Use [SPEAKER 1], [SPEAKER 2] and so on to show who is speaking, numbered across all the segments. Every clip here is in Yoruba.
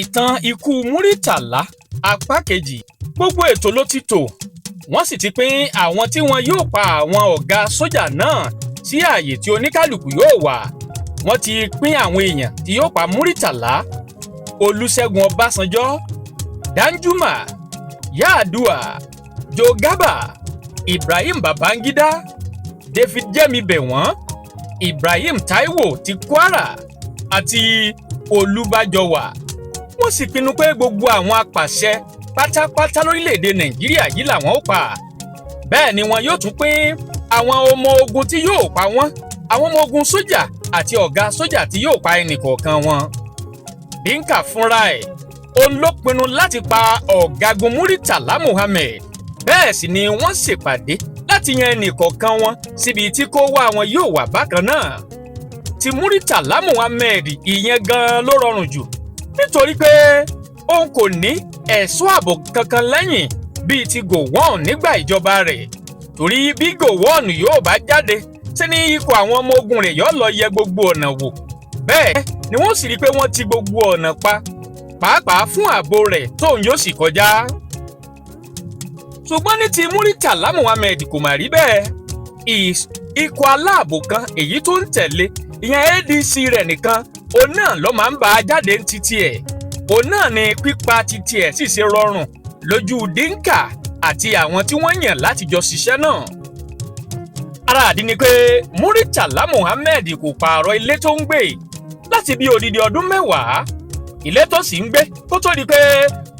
[SPEAKER 1] ìtàn ikú Muritala apá kejì. Gbogbo ètò ló ti tò, wọ́n sì ti pín àwọn tí wọn yóò pa àwọn ọ̀gá sójà náà sí ààyè tí oníkálùkù yóò wà. Wọ́n ti pín àwọn èèyàn tí yóò pa Muritala: Olúṣẹ́gun Ọbásanjọ́, Danjuma, Yaadua, Joe Garba, Ibrahim Babangida, David Jemibewon, Ibrahim Taiwo ti Kwara àti Olúbájọwà. Wọ́n sì pinnu pé gbogbo àwọn apàṣẹ pátápátá lórílẹ̀‐èdè Nàìjíríà yìí làwọn ó pa. Bẹ́ẹ̀ ni wọn yóò tún pín àwọn ọmọ ogun tí yóò pa wọ́n, àwọn ọmọ ogun sójà àti ọ̀gá sójà tí yóò pa ẹnìkọ̀ọ̀kan wọn. Dimka fúnra ẹ̀, òun ló pinnu láti pa ọ̀gágun Muritala Muhammed. Bẹ́ẹ̀ sì ni wọ́n ṣèpàdé láti yan ẹnìkọ̀ọ̀kan wọn síbi tí kó wá wọn yóò wà bákan náà. Ti Muritala Muhammed ìyẹn gan-an ló rọrùn jù, nítorí pé òun kò ní ẹ̀ṣọ́ ààbò kankan lẹ́yìn bíi ti Gowon nígbà ìjọba rẹ̀. Torí bí Gowon yóò bá jáde, ṣe ni ikọ̀ àwọn ọmọ ogun rẹ̀ yóò lọ yẹ gbogbo ọ̀nà wò. Bẹ́ẹ̀ ni wọ́n sì rí i pé wọ́n ti gbogbo ọ̀nà pa, pàápàá fún ààbò rẹ̀ tóun yóò sì kọjá. Ṣùgbọ́n ní ti Muritala Muhammed kò mà rí bẹ́ẹ̀. Ikọ̀ aláàbò kan èyí tó ń tẹ̀lé ìyẹn ADC rẹ̀ nìkan, òun náà ló máa ń bá a jáde ní títí ẹ̀. Òun náà ni pípa títí ẹ̀ sì ṣe rọrùn lójú Dimka àti àwọn tí wọ́n yàn láti jọ ṣiṣẹ́ náà. Ara àdí ni pé Muritala Muhammed kò pààrọ̀ ilé tó ń gbé láti bí odidi ọdún 10. Ilé tó sì ń gbé kó tó di pé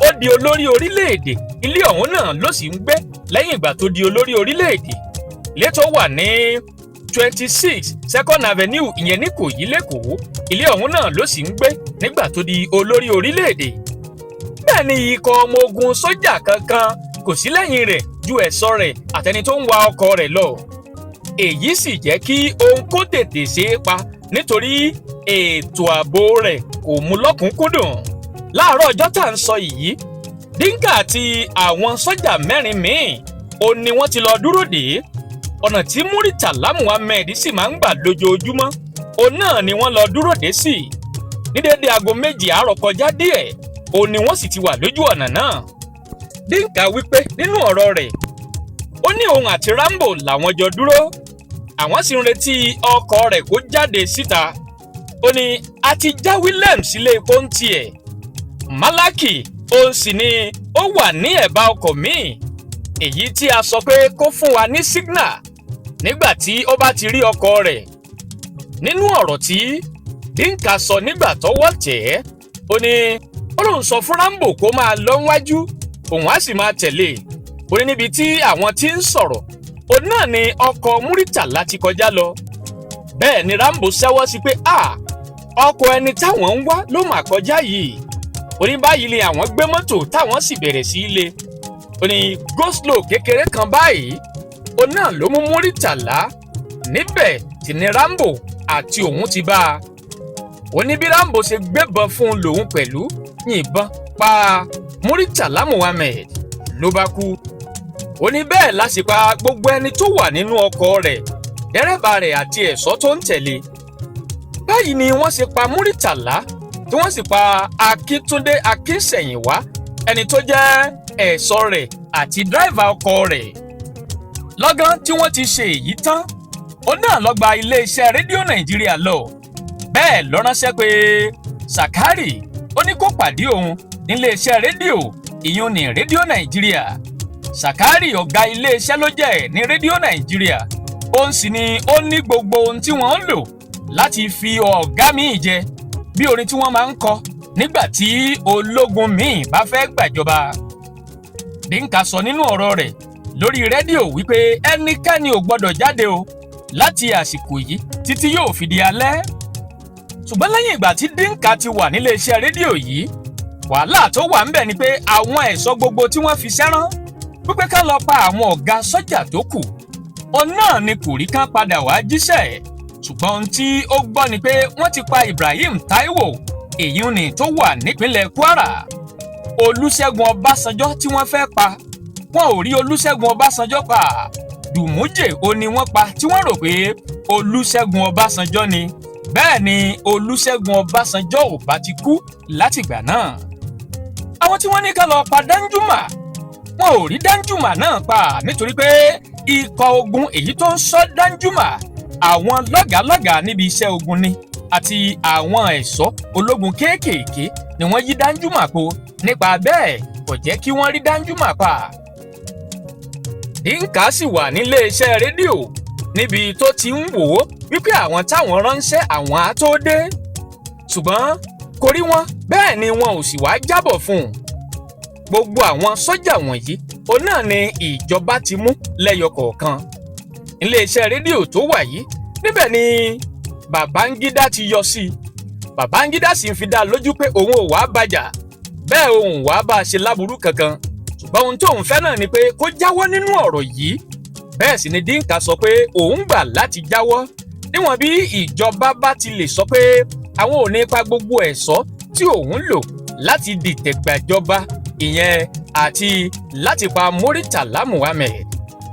[SPEAKER 1] ó di olórí orílẹ̀-èdè, ilé ọ̀hún náà ló sì ń gbé lẹ́yìn ìgbà tó di olórí orílẹ̀-èdè. Ilé tó wà ní 26 Second Avenue ìyẹn ní Ìkòyí lẹ́kọ̀ọ́, ilé ọ̀hún náà ló sì ń gbé nígbà tó di olórí orílẹ̀-èdè. Bẹ́ẹ̀ ni ikọ̀ ọmọ ogun sójà kankan kò sí lẹ́yìn rẹ̀ ju ẹ̀ṣọ́ rẹ̀ àtẹni tó ń wa ọkọ̀ rẹ̀ lọ. Èyí sì jẹ́ kí ohun kó tètè ṣe é pa nítorí ètò ààbò rẹ̀ kò mú lọ́kùnkúndùn. Láàárọ̀ ọjọ́ tá à ń sọ yìí, Dimka àti àwọn sójà 4 míì ó ní wọ́n ti lọ dúró dè é. Ọ̀nà tí Muritala Muhammed sì máa ń gbà lójoojúmọ́, òun náà ni wọ́n lọ dúró dè sí. Ní déédéé aago 2 àárọ̀ kọjá díẹ̀, òun ni wọ́n sì ti wà lójú ọ̀nà náà. Dimka wípé nínú ọ̀rọ̀ rẹ̀, ó ní òun àti Rambo làwọn jọ dúró, àwọn sì ń retí ọkọ̀ rẹ̀ kó jáde síta. Ó ní a ti já William sílé epo ń tiẹ̀. Malaki ó sì ní ó wà ní ẹ̀bá ọkọ̀ míì, èyí tí a sọ pé kó fún wa ní signal nígbà tí ó bá ti rí ọkọ̀ rẹ̀. Nínú ọ̀rọ̀ tí Dimka sọ nígbà tọ́wọ́ tẹ̀ ẹ́, ó ní ó lóun sọ fún Rambo kó máa lọ wájú, òun á sì máa tẹ̀lé. Ó ní níbi tí àwọn tí ń sọ̀rọ̀, òun náà ni ọkọ̀ Muritala ti kọjá lọ. Bẹ́ẹ̀ ni Rambo ṣẹ́wọ́ sí pé ọkọ̀ ẹni táwọn ń wá ló mà kọjá yìí. Ó ní báyìí ni àwọn gbé mọ́tò táwọn sì bẹ̀rẹ̀ sí í lé. Ó ní go-slow kékeré kan báyìí, òun náà ló mú Muritala. Níbẹ̀ sì ni Rambo àti òun ti bá a. Ó ní bí Rambo ṣe gbébọn fún un lòun pẹ̀lú yìnbọn pa Muritala Muhammed ló bá kú. Ó ní bẹ́ẹ̀ la sì pa gbogbo ẹni tó wà nínú ọkọ̀ rẹ̀, dẹ́rẹ́bà rẹ̀ àti ẹ̀ṣọ́ tó ń tẹ̀lé. Báyìí ni wọ́n ṣe pa Muritala, tí wọ́n sì pa Akíntúndé Akínsẹ̀yìnwá, ẹni tó jẹ́ ẹ̀ṣọ́ rẹ̀ àti dráìvà ọkọ̀ rẹ̀. Lọ́gán tí wọ́n ti ṣe èyí tán, ó náà lọ gba iléeṣẹ́ rédíò Nàìjíríà lọ. Bẹ́ẹ̀ ló ránṣẹ́ pé Sàkárì ó ní kó pàdé òun níléeṣẹ́ rédíò, ìyún ní rédíò Nàìjíríà. Sàkárì ọ̀gá iléeṣẹ́ ló jẹ́ ní rédíò Nàìjíríà. Òun sì ni ó ní gbogbo ohun tí wọ́n ń lò láti fi ọ̀gá míì jẹ, bí orin tí wọ́n máa ń kọ nígbà tí ológun míì bá fẹ́ gbàjọba. Dimka sọ nínú ọ̀rọ̀ rẹ̀ lórí rédíò wípé ẹnikẹ́ni ò gbọ́dọ̀ jáde o láti àsìkò yìí títí yóò fi di alẹ́. Ṣùgbọ́n lẹ́yìn ìgbà tí Dimka ti wà nílé iṣẹ́ rédíò yìí, wàhálà tó wà ńbẹ̀ ni pé àwọn ẹ̀ṣọ́ gbogbo tí wọ́n fi ṣẹ́rán wípé ká lọ pa àwọn ọ̀gá sójà tó kù, òun náà ni kò rí kán padà wá jíṣẹ́. Ṣùgbọ́n ohun tí ó gbọ́ ni pé wọ́n ti pa Ibrahim Taiwo, èyí ni tó wà nípínlẹ̀ Kwara. Olúṣẹ́gun Ọbásanjọ́ tí wọ́n fẹ́ pa, wọn ò rí Olúṣẹ́gun Ọbásanjọ́ pa. Dùmújè ó ní wọ́n pa tí wọ́n rò pé Olúṣẹ́gun Ọbásanjọ́ ni. bẹ́ẹ̀ ni Olúṣẹ́gun Ọbásanjọ́ ò bá ti kú látìgbà náà. Àwọn tí wọ́n ní ká lọ pa Danjuma wọn ò rí Danjuma náà pa nítorí pé ikọ̀ ogun èyí tó ń ṣọ́ Danjuma àwọn lọ́gàálọ́gàá níbi iṣẹ́ ogun ni àti àwọn ẹ̀ṣọ́ ológun kéékèèké ni wọ́n yí Danjuma po nípa bẹ́ẹ̀ kò jẹ́ kí wọ́n rí Danjuma pa. Dimka sì wà nílé iṣẹ́ rédíò níbi tó ti ń wò ó wípé àwọn táwọn ránṣẹ́ àwọn á tó dé ṣùgbọ́n kò rí wọn bẹ́ẹ̀ ni wọn ò sì wá jábọ̀ fún un. Gbogbo àwọn sọ́jà wọ̀nyí òun náà ni ìjọba ti mú lẹ́yọ kọ̀ọ̀kan. Iléeṣẹ́ rédíò tó wà yìí níbẹ̀ ni Babangida ti yọ sí i. Babangida sì ń fi dá lójú pé òun ò wá bàjà bẹ́ẹ̀ òun wá bá a ṣe láburú kankan ṣùgbọ́n ohun tóun fẹ́ náà ni pé kó jáwọ́ nínú ọ̀rọ̀ yìí. Bẹ́ẹ̀ sì ni Dimka sọ pé òun gbà láti jáwọ́ níwọ̀n bí ìjọba bá ti lè sọ pé àwọn ò ní pa gbogbo ẹ̀ṣọ́ tí òun lò láti dìtẹ̀ gbàjọba ìyẹn àti láti pa Muritala Muhammed.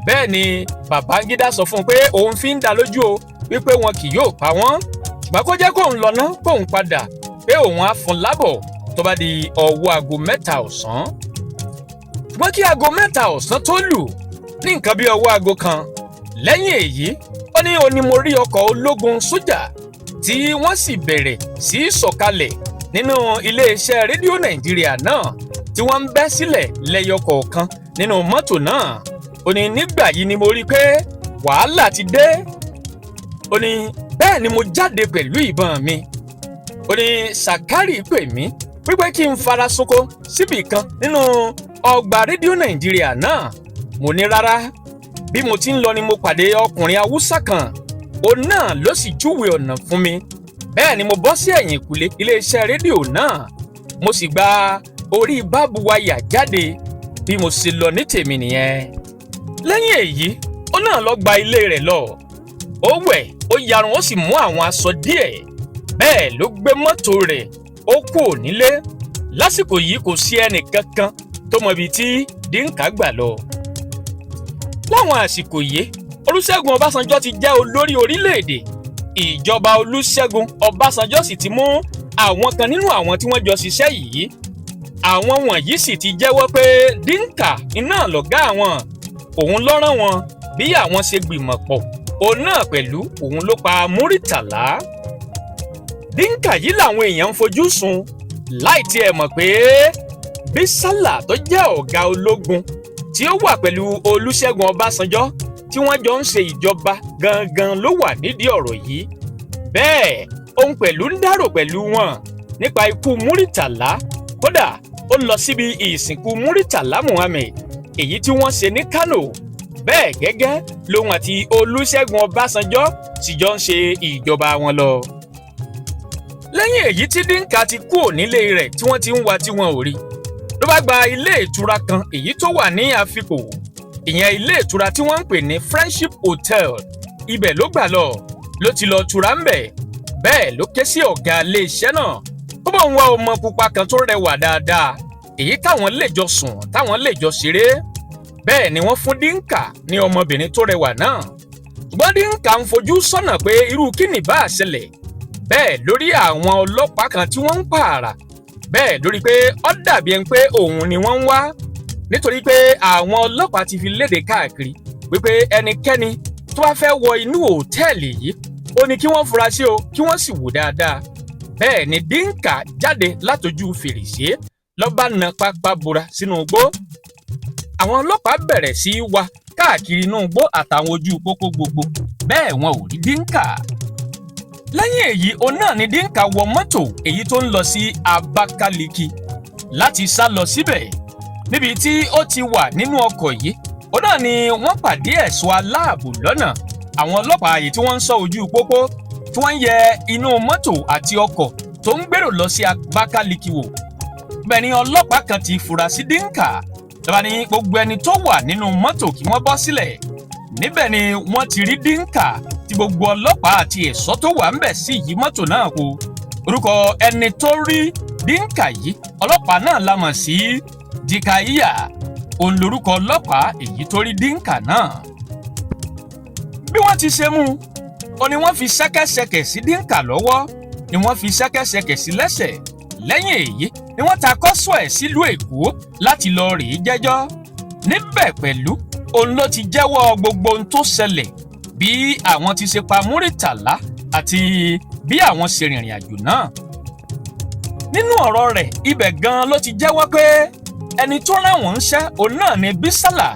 [SPEAKER 1] Bẹ́ẹ̀ ni Babangida sọ fún un pé òun fi ń dá lójú o wípé wọn kì yóò pa wọ́n ṣùgbọ́n kó jẹ́ kóun lọ ná kóun padà pé òun á fún lábọ̀ tó bá di ọwọ́ aago 3 ọ̀sán. Ṣùgbọ́n kí aago 3 ọ̀sán tó lù ní nǹkan bí ọwọ́ aago 1 lẹ́yìn èyí ó ní onímọ̀rí ọkọ̀ ológun sójà tí wọ́n sì bẹ̀rẹ̀ sí sọ̀kalẹ̀ nínú iléeṣẹ́ rédíò Nàìjíríà náà tí wọ́n ń bẹ́ sílẹ̀ lẹ́yọ kọ̀ọ̀kan nínú mọ́tò náà. Ó ní nígbà yìí ni mo rí pé wàhálà ti dé. Ó ní bẹ́ẹ̀ ni mo jáde pẹ̀lú ìbọn mi. Ó ní Sàkárì pè mí wípé kí n fara soko síbì kan nínú ọgbà rédíò Nàìjíríà náà. Mo ní rárá bí mo ti ń lọ ni mo pàdé ọkùnrin Haúsá kan òun náà ló sì júwe ọ̀nà fún mi. Bẹ́ẹ̀ ni mo bọ́ sí ẹ̀yìn ìkùlé iléeṣẹ́ rédíò náà mo sì gba orí báàbù wáyà jáde bí mo ṣe lọ ní tèmi nìyẹn. Lẹ́yìn èyí ó náà lọ gba ilé rẹ̀ lọ. Ó wẹ̀ ó yarun ó sì mú àwọn aṣọ díẹ̀ bẹ́ẹ̀ ló gbé mọ́tò rẹ̀ ó kúrò nílé. Lásìkò yìí kò sí ẹnì kankan tó mọ ibi tí Dimka gbà lọ. Láwọn àsìkò yìí Olúṣẹ́gun Ọbásanjọ́ ti jẹ́ olórí orílẹ̀-èdè. Ìjọba Olúṣẹ́gun Ọbásanjọ́ sì ti mú àwọn kan nínú àwọn tí wọ́n jọ ṣiṣẹ́ yìí. Àwọn wọ̀nyí sì ti jẹ́wọ́ pé Dimka iná lọ̀gá àwọn òun ló rán wọn bí àwọn ṣe gbìmọ̀ pọ̀ òun náà pẹ̀lú òun ló pa Muritala. Dimka yìí làwọn èèyàn ń fojú sùn láì tiẹ̀ mọ̀ pé Bísálà tó jẹ́ ọ̀gá ológun tí ó wà pẹ̀lú Olúṣẹ́gun Ọbásanjọ́ tí wọ́n jọ ń ṣe ìjọba gangan ló wà nídìí ọ̀rọ̀ yìí. Bẹ́ẹ̀ òun pẹ̀lú ń dárò pẹ̀lú wọn nípa ikú Muritala. Kódà ó lọ síbi ìsìnkú Muritala Muhammed èyí tí wọ́n ṣe ní Kano. Bẹ́ẹ̀ gẹ́gẹ́ lòun àti Olúṣẹ́gun Ọbásanjọ́ sì jọ ń ṣe ìjọba wọn lọ. Lẹ́yìn èyí tí Dimka ti kúrò nílé rẹ̀ tí wọ́n ti ń wá tí wọn ò rí ló bá gba ilé ìtura kan èyí tó wà ní Àfikò ìyẹn ilé ìtura tí wọ́n ń pè ní Friendship Hotel. Ibẹ̀ ló gbà lọ ló ti lọ tura ń bẹ̀. Bẹ́ẹ̀ ló ké sí ọ̀gá ilé iṣẹ́ náà ó bá ń wá ọmọ pupa kan tó rẹwà dáadáa èyí táwọn lè jọ sùn táwọn lè jọ ṣeré. Bẹ́ẹ̀ ni wọ́n fún Dimka ní ọmọbìnrin tó rẹwà náà ṣùgbọ́n Dimka ń fojú sọ́nà pé irú kíni bá ṣẹlẹ̀. Bẹ́ẹ̀ lórí àwọn ọlọ́pàá kan tí wọ́n ń pààrà. Bẹ́ẹ̀ lórí pé ó dàbí ẹni pé òun ni wọ́n ń wá nítorí pé àwọn ọlọ́pàá ti fi léde káàkiri wípé ẹnikẹ́ni tó bá fẹ́ wọ inú hòtẹ́ẹ̀lì yìí ó ní kí wọ́n fura sí o kí wọ́n sì wò dáadáa. Bẹ́ẹ̀ ni Dimka jáde látojú fèrèsé ló bá na pápá bora sínú igbó. Àwọn ọlọ́pàá bẹ̀rẹ̀ sí í wá káàkiri inú igbó àtàwọn ojú pópó gbogbo bẹ́ẹ̀ wọn ò rí Dimka. Lẹ́yìn èyí òun náà ni Dimka wọ mọ́tò èyí tó ń lọ sí Abakaliki láti sá lọ síbẹ̀. Níbi tí ó ti wà nínú ọkọ̀ yìí òun náà ni wọ́n pàdé ẹ̀ṣọ́ aláàbò lọ́nà. Àwọn ọlọ́pàá yìí tí wọ́n ń ṣọ́ ojú pópó tí wọ́n ń yẹ inú mọ́tò àti ọkọ̀ tó ń gbèrò lọ sí Abakaliki wò. Bẹ́ẹ̀ ni ọlọ́pàá kan ti fura sí Dimka lọ́ba ní gbogbo ẹni tó wà nínú mọ́tò kí wọ́n bọ́ sílẹ̀. Níbẹ̀ ni wọ́n ti rí Dimka tí gbogbo ọlọ́pàá àti ẹ̀ṣọ́ tó wà ń bẹ̀ sí yí mọ́tò náà kó. Orúkọ ẹni tó rí Dimka yìí ọlọ́pàá náà la mọ̀ sí Dikaiya. Òun lorúkọ ọlọ́pàá èyí tó rí Dimka náà. Bí wọ́n ti ṣe mú ó ní wọ́n fi ṣẹ́kẹ́ṣẹkẹ̀ sí Dimka lọ́wọ́ ni wọ́n fi ṣẹ́kẹ́ṣẹkẹ̀ sí lẹ́sẹ̀. Lẹ́yìn èyí ni wọ́n ta kọ́sọ̀ ẹ̀ sílùú Èkó láti lọ rèé jẹ́jọ́. Níbẹ̀ pẹ̀lú òun ló ti jẹ́wọ́ gbogbo ohun tó ṣẹlẹ̀, bí àwọn ti ṣe pa Muritala àti bí àwọn ṣe rìnrìn àjò náà. Nínú ọ̀rọ̀ rẹ̀ ibẹ̀ gan ló ti jẹ́wọ́ pé ẹni tó rán wọn ńṣẹ́ òun náà ni Bísálà,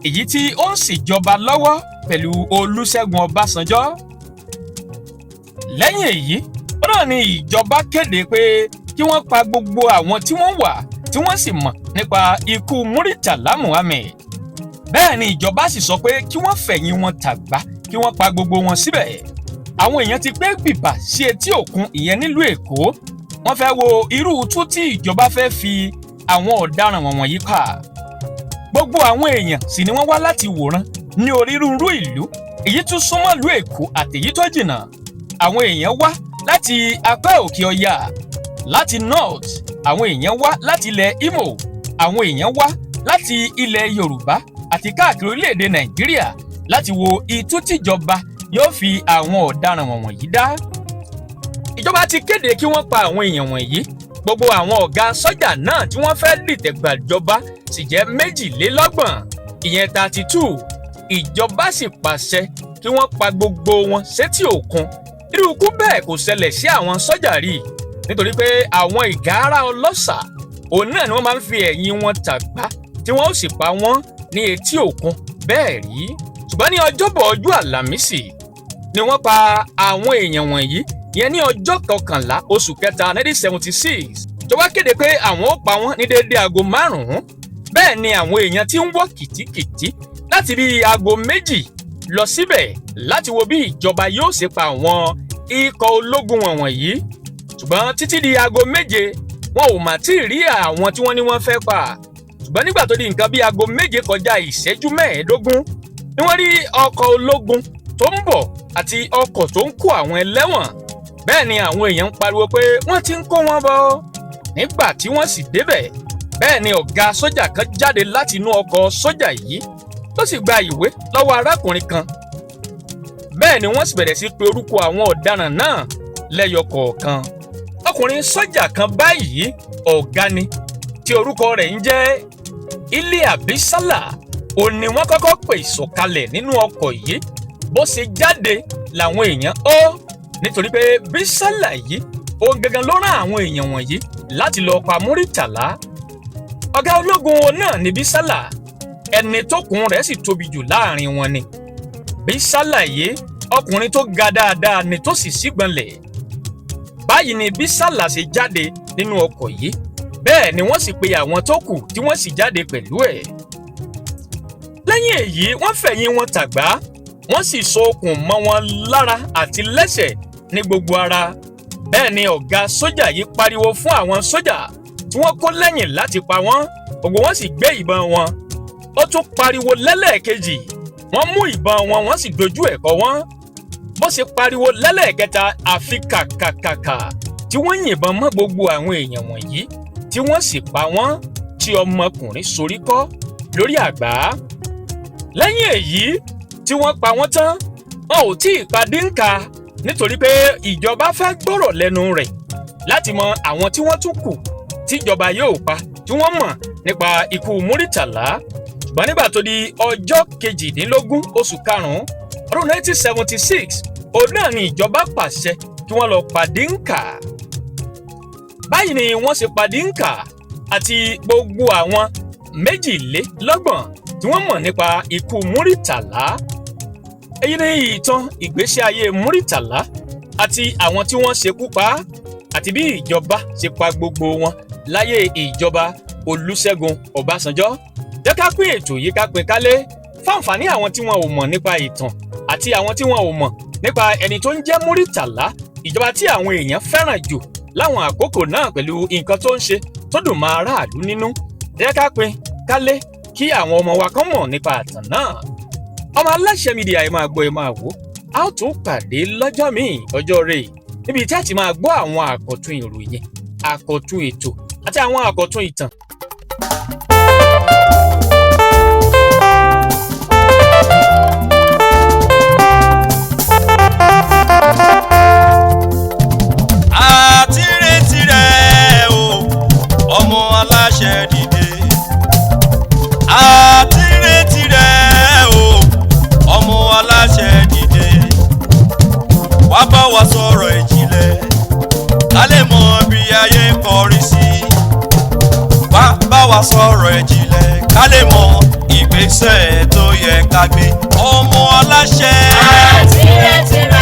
[SPEAKER 1] èyí tí ó ń ṣèjọba lọ́wọ́ pẹ̀lú Olúṣẹ́gun Ọbásanjọ́. Lẹ́yìn èyí ó náà ni ìjọba kéde pé kí wọ́n pa gbogbo àwọn tí wọ́n wà tí wọ́n sì mọ̀ nípa ikú Muritala Muhammed. Bẹ́ẹ̀ ni ìjọba sì sọ pé kí wọ́n fẹ̀yìn wọn tàgbá kí wọ́n pa gbogbo wọn síbẹ̀. Àwọn èèyàn ti gbé bìbà sí etí òkun ìyẹn nílùú Èkó. Wọ́n fẹ́ wo irú tú tí ìjọba fẹ́ fi àwọn ọ̀daràn wọ̀nyí pa. Gbogbo àwọn èèyàn sì ni wọ́n wá láti wòran ní onírúurú ìlú, èyí tún súnmọ́ ìlú Èkó àtèyí tó jìnnà. Àwọn èèyàn wá láti apá òkè ọya, láti north, àwọn èèyàn wá láti ilẹ̀ Imo, àwọn èèyàn wá láti ilẹ̀ Yorùbá àti káàkiri orílẹ̀-èdè Nàìjíríà láti wo itú tíjọba yóò fi àwọn ọ̀daràn wọ̀nyí dá. Ìjọba ti kéde kí wọ́n pa àwọn èèyàn wọ̀nyí. Gbogbo àwọn ọ̀gá sọ́jà náà tí wọ́n fẹ́ dìtẹ̀ gbàjọba sì jẹ́ 22, ìyẹn 32. Ìjọba sì pàṣẹ kí wọ́n pa gbogbo wọn sétí òkun. Irú ikú bẹ́ẹ̀ kò ṣẹlẹ̀ sí àwọn sọ́jà rí, nítorí pé àwọn ìgárá ọlọ́ṣà òun náà ni wọ́n máa ń fi ẹ̀yìn wọn tàgbá tí wọ́n ó sì pa wọ́n ní etí òkun bẹ́ẹ̀ rí. Ṣùgbọ́n ní ọjọ́bọ̀ ọjọ́ Àlàmísì ni wọ́n pa àwọn èèyàn wọ̀nyí, ìyẹn ní ọjọ́ 11 oṣù kẹta 1976. Ìjọba kéde pé àwọn ó pa wọ́n ní déédéé aago 5. Bẹ́ẹ̀ ni àwọn èèyàn ti ń wọ́ kìtìkìtì láti bí aago 2 lọ síbẹ̀ láti wo bí ìjọba yóò ṣe pa àwọn ikọ̀ ológun wọ̀nyí. Ṣùgbọ́n títí di aago 7 wọn ò mà tí ì rí àwọn tí wọ́n ní wọ́n fẹ́ pa. Ṣùgbọ́n nígbà tó di nǹkan bí aago 7 kọjá ìṣẹ́jú 15 ni wọ́n rí ọkọ̀ ológun tó ń bọ̀ àti ọkọ̀ tó ń kó àwọn ẹlẹ́wọ̀n. Bẹ́ẹ̀ ni àwọn èèyàn ń pariwo pé wọ́n ti ń kó wọn bọ̀. Nígbà tí wọ́n sì débẹ̀, bẹ́ẹ̀ ni ọ̀gá sójà kan jáde láti inú ọkọ̀ sójà yìí tó sì gba ìwé lọ́wọ́ arákùnrin kan. Bẹ́ẹ̀ ni wọ́n sì bẹ̀rẹ̀ sí pé orúkọ àwọn ọ̀daràn náà lẹ́yọ kọ̀ọ̀kan. Ọkùnrin sójà kan báyìí ọ̀gá ni tí orúkọ rẹ̀ ń jẹ́ Ilé Bísálà. Òun ni wọ́n kọ́kọ́ pè sọ̀kalẹ̀ nínú ọkọ̀ yìí. Bó ṣe jáde làwọn èèyàn nítorí pé Bísálà yìí òun gangan ló rán àwọn èèyàn wọ̀nyí láti lọ pa Muritala. Ọ̀gá ológun náà ni Bísálà, ẹni tó kùn rẹ̀ sì tóbi jù láàrin wọn ni. Bísálà yìí ọkùnrin tó ga dáadáa ni tó sì sígbọnlẹ̀. Báyìí ni Bísálà ṣe jáde nínú ọkọ̀ yìí. Bẹ́ẹ̀ ni wọ́n sì pe àwọn tó kù tí wọ́n sì jáde pẹ̀lú ẹ̀. Lẹ́yìn èyí wọ́n fẹ̀yìn wọn tàgbá, wọ́n sì so okùn mọ́ wọn lára àti lẹ́sẹ̀ ní gbogbo ara. Bẹ́ẹ̀ ni ọ̀gá sójà yìí pariwo fún àwọn sójà tí wọ́n kó lẹ́yìn láti pa wọ́n. Gbogbo wọn sì gbé ìbọn wọn. Ó tún pariwo lẹ́lẹ́ẹ̀kejì. Wọ́n mú ìbọn wọn wọ́n sì dojú ẹ̀ kọ wọ́n. Bó ṣe pariwo lẹ́lẹ́ẹ̀kẹta àfi kàkàkàkà tí wọ́n yìnbọn mọ́ gbogbo àwọn èèyàn wọ̀nyí tí wọ́n sì pa wọ́n tí ọmọkùnrin sorí kọ́ lórí àgbá. Lẹ́yìn èyí tí wọ́n pa wọ́n tán, wọn ò tí ì pa Dimka nítorí pé ìjọba fẹ́ gbọ́rọ̀ lẹ́nu rẹ̀ láti mọ àwọn tí wọ́n tún kù tíjọba yóò pa tí wọ́n mọ̀ nípa ikú Muritala. Ṣùgbọ́n nígbà tó di ọjọ́ 18 oṣù karùn-ún ọdún 1976, òun náà ni ìjọba pàṣẹ kí wọ́n lọ pa Dimka. Báyìí ni wọ́n ṣe pa Dimka àti gbogbo àwọn 22 tí wọ́n mọ̀ nípa ikú Muritala. Èyí ni ìtàn ìgbésí ayé Muritala àti àwọn tí wọ́n ṣekú pa àti bí ìjọba ṣe pa gbogbo wọn láyé ìjọba Olúṣẹ́gun Ọbásanjọ́. Jẹ́ ká pín ètò yìí ká pín kálé fáǹfààní àwọn tí wọn ò mọ̀ nípa ìtàn àti àwọn tí wọn ò mọ̀ nípa ẹni tó ń jẹ́ Muritala, ìjọba tí àwọn èèyàn fẹ́ràn jù láwọn àkókò náà pẹ̀lú nǹkan tó ń ṣe tó dùn mọ́ aráàlú nínú. Jẹ́ ká pín kálé kí àwọn ọmọ wa kan mọ̀ nípa àtàn náà. Ọmọ Aláṣẹ Mídíà ẹ máa gbọ́ ẹ máa wò. A ó tún pàdé lọ́jọ́ míì, ọjọ́ rẹ̀, níbi tí a ti máa gbọ́ àwọn àkọ́tún ìròyìn, àkọ́tún ètò àti àwọn àkọ́tún ìtàn.
[SPEAKER 2] ọmọ aláṣẹ dìde àtìrètí rẹ̀ o ọmọ aláṣẹ dìde wá bá wa sọ̀rọ̀ ìjìnlẹ̀ ká lè mọ bí ayé ń kọrí sí wá bá wa sọ̀rọ̀ ìjìnlẹ̀ ká lè mọ ìgbésẹ̀ tó yẹ ká gbé ọmọ aláṣẹ.
[SPEAKER 3] àtìrètí rẹ̀.